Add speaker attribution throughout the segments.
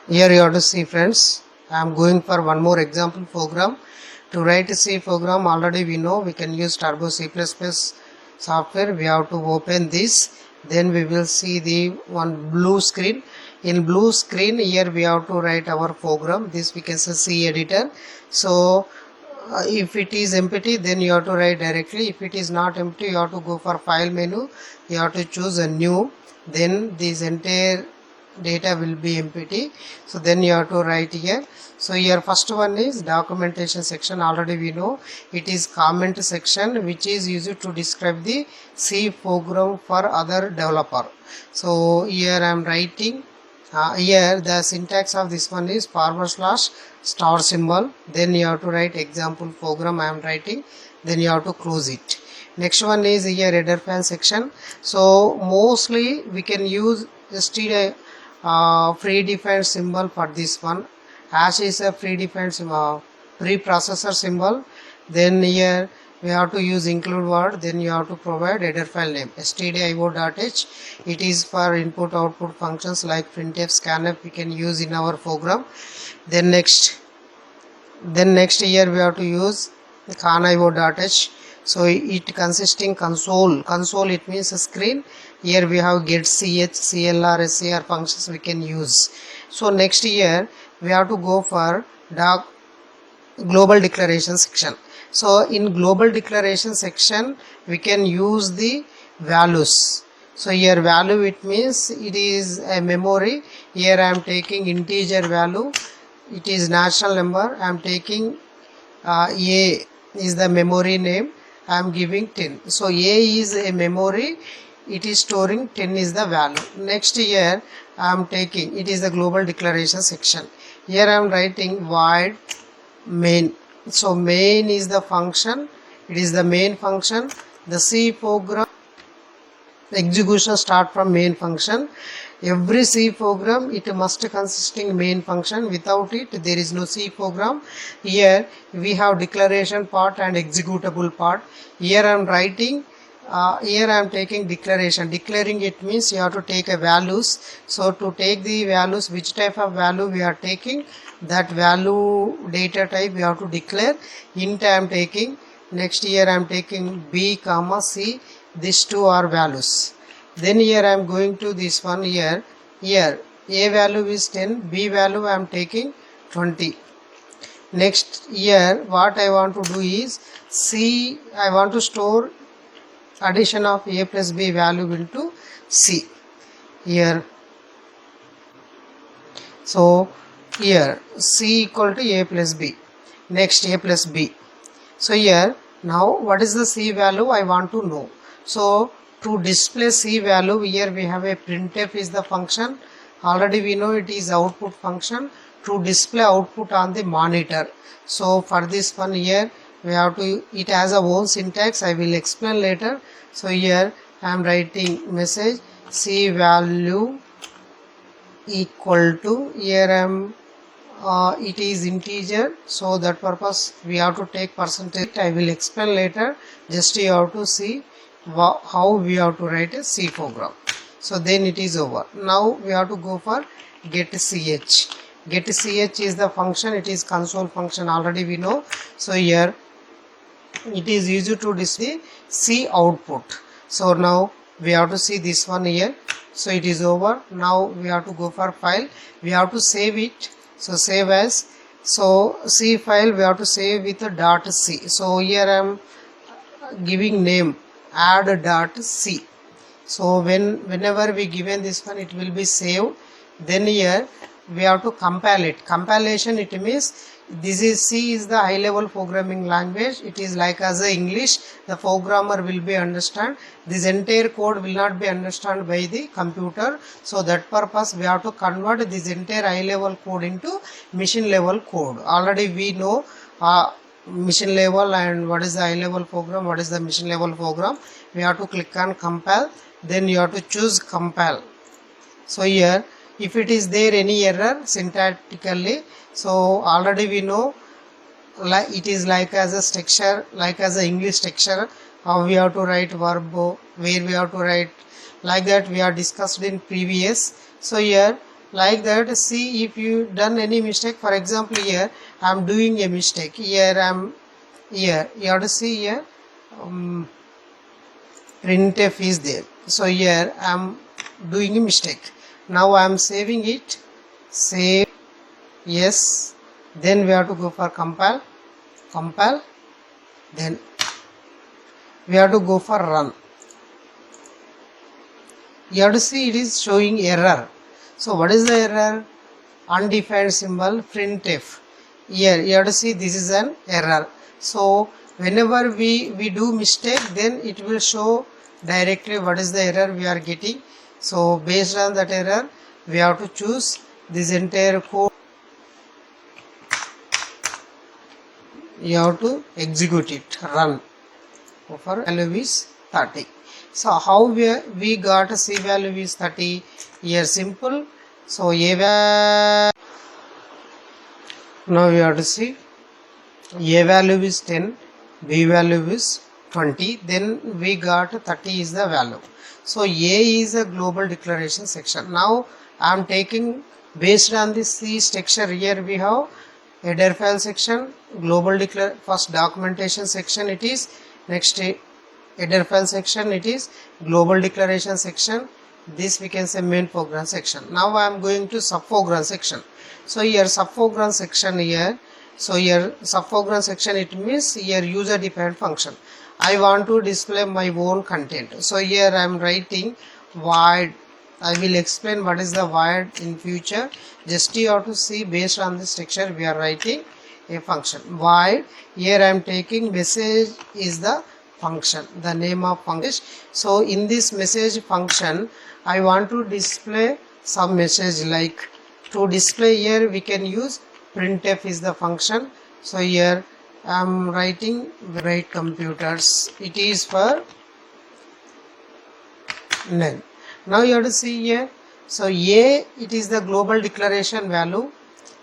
Speaker 1: Here you have to see, friends, I am going for one more example program. To write a C program, already we know we can use Turbo C++ software. We have to open this, then we will see the one blue screen. In blue screen, here we have to write our program. This we can say C editor. So if it is empty, then you have to write directly. If it is not empty, you have to go for file menu. You have to choose a new, then this entire data will be empty. So then you have to write here. So here first one is documentation section. Already we know it is comment section, which is used to describe the C program for other developer. So here I am writing. Here the syntax of this one is / star symbol. Then you have to write example program I am writing. Then you have to close it. Next one is here header file section. So mostly we can use std predefined symbol for this one. Hash is a predefined preprocessor symbol. Then here we have to use include word. Then you have to provide header file name stdio.h. It is for input output functions like printf, scanf we can use in our program. Then next here we have to use the conio.h. So it consisting console it means a screen. Here we have get ch, clr, scr functions we can use. So next here we have to go for global declaration section. So in global declaration section we can use the values. So here value it means it is a memory. Here I am taking integer value. It is natural number. I am taking a is the memory name. I am giving 10. So a is a memory. It is storing 10 is the value. Next here I am taking, it is the global declaration section. Here I am writing void main. So main is the function. It is the main function. The C program execution start from main function. Every C program it must consisting main function. Without it there is no C program. Here we have declaration part and executable part. Here I am writing. Here I am taking declaration. Declaring it means you have to take a values. So to take the values, which type of value we are taking, that value data type we have to declare. Int I am taking. Next here I am taking B comma C. These two are values. Then here I am going to this one here. Here A value is 10, B value I am taking 20. Next here what I want to do is C, I want to store addition of A plus B value into C here. So here C equal to A plus B. Next A plus B. So here now what is the C value I want to know. So to display C value, here we have a printf is the function. Already we know it is output function to display output on the monitor. So for this one here we have to, it has a own syntax, I will explain later. So here I am writing message C value equal to, here I am it is integer, so that purpose we have to take percentage. I will explain later. Just you have to see how we have to write a C program. So then it is over. Now we have to go for get ch. Get ch is the function. It is console function, already we know. So here it is used to display C output. So now we have to see this one here. So it is over. Now we have to go for file. We have to save it. So save as. So C file we have to save with a .c. So here I am giving name add.c. So whenever we given this one it will be saved. Then here we have to compile it. Compilation it means this is C is the high level programming language. It is like as a English, the programmer will be understand. This entire code will not be understood by the computer. So that purpose we have to convert this entire high level code into machine level code. Already we know machine level and what is the high level program, what is the machine level program. We have to click on compile. Then you have to choose compile. So here if it is there any error syntactically, so already we know like it is like as a structure, like as a English structure, how we have to write verb, where we have to write, like that we are discussed in previous. So here like that. See if you done any mistake. For example, here I am doing a mistake. Here you have to see here printf is there. So here I am doing a mistake. Now I am saving it. Save, yes. Then we have to go for compile. Then we have to go for run. You have to see it is showing error. So what is the error? Undefined symbol printf. Here you have to see this is an error. So whenever we do mistake, then it will show directly what is the error we are getting. So based on that error, we have to choose this entire code. You have to execute it, run. For value is 30. So how we got a C value is 30? Here simple. So A value, now we have to see A value is 10, B value is 20, then we got 30 is the value. So A is a global declaration section. Now I am taking based on this C structure. Here we have header file section, global declare, first documentation section it is, next header file section it is, global declaration section, this we can say main program section. Now I am going to subprogram section. So here subprogram section here. So here subprogram section, it means here user defined function. I want to display my own content. So here I am writing void. I will explain what is the void in future. Just you have to see based on this structure we are writing a function. Void. Here I am taking message is the function, the name of function. So in this message function, I want to display some message, like to display here we can use printf is the function. So here I am writing write computers, it is for none. Now you have to see here. So A, it is the global declaration value.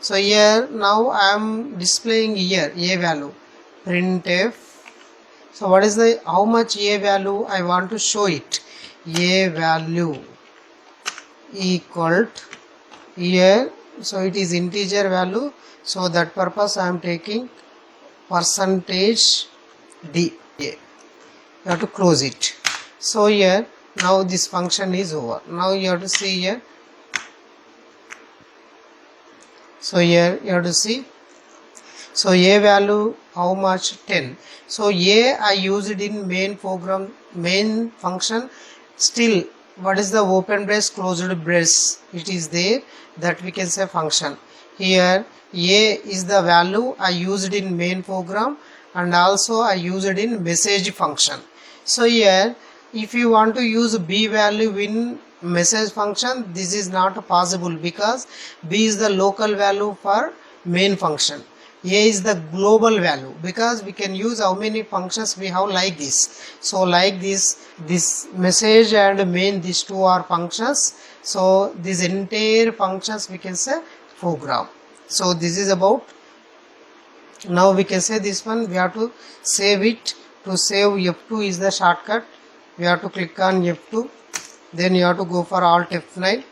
Speaker 1: So here now I am displaying here A value printf. So what is the how much A value I want to show it? A value equal to here. So it is integer value. So that purpose I am taking percentage D. You have to close it. So here now this function is over. Now you have to see here. So here you have to see. So A value how much? 10. So A I used in main program, main function. Still what is the open brace, closed brace? It is there, that we can say function. Here A is the value I used in main program, and also I used in message function. So here if you want to use B value in message function, this is not possible because B is the local value for main function. A is the global value, because we can use how many functions we have like this. So like this message and main, these two are functions. So this entire functions we can say program. So this is about. Now we can say this one we have to save it. To save, F2 is the shortcut. We have to click on F2, then you have to go for Alt F9.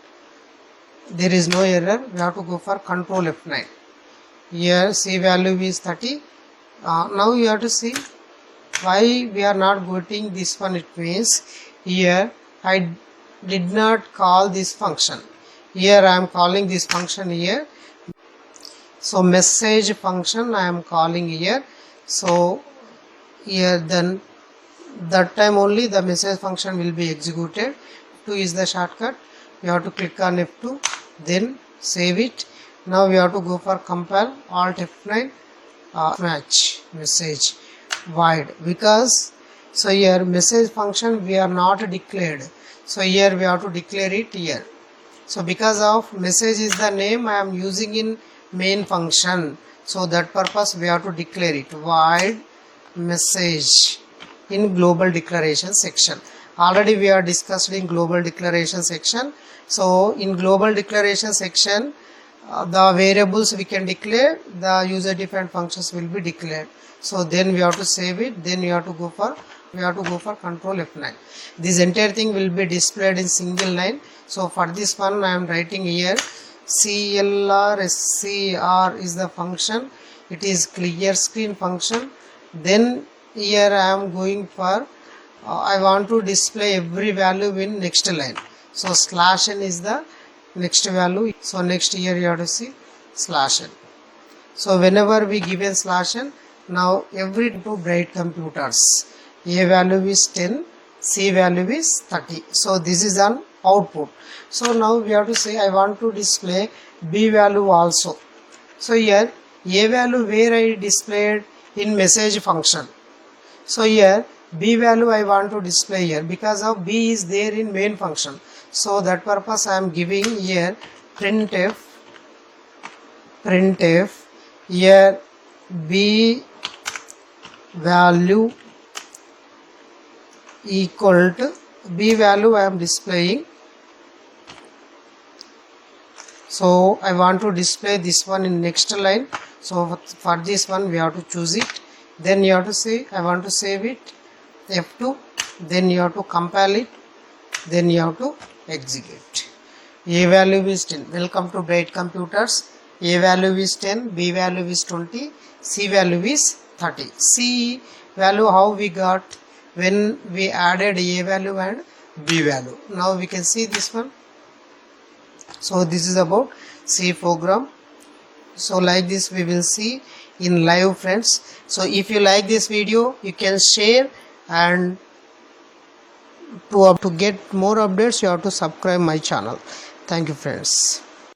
Speaker 1: There is no error. We have to go for Control F9. Here C value is 30. Now you have to see why we are not getting this one. It means here I did not call this function. Here I am calling this function here. So message function I am calling here. So here then that time only the message function will be executed. F2 is the shortcut. You have to click on F2, then save it. Now we have to go for compile, Alt F9, match message void, because so here message function we are not declared. So here we have to declare it here. So because of message is the name I am using in main function, so that purpose we have to declare it void message in global declaration section. Already we are discussed in global declaration section. So in global declaration section, the variables we can declare, the user defined functions will be declared. So then we have to save it, then we have to go for control F9. This entire thing will be displayed in single line. So for this one I am writing here CLR SCR is the function, it is clear screen function. Then here I am going for I want to display every value in next line. So /n is the next value. So next here you have to see /n. So whenever we give a /n, now every two Bright computers, A value is 10, C value is 30. So this is an output. So now we have to say I want to display B value also. So here A value where I displayed in message function. So here B value I want to display here because of B is there in main function. So that purpose I am giving here printf here B value equal to B value I am displaying. So I want to display this one in next line. So for this one we have to choose it. Then you have to say I want to save it, F2. Then you have to compile it. Then you have to execute. A value is 10. Welcome to Bright Computers. A value is 10, B value is 20, C value is 30. C value how we got when we added A value and B value. Now we can see this one. So this is about C program. So like this we will see in live, friends. So if you like this video, you can share, and to get more updates you have to subscribe my channel. Thank you, friends.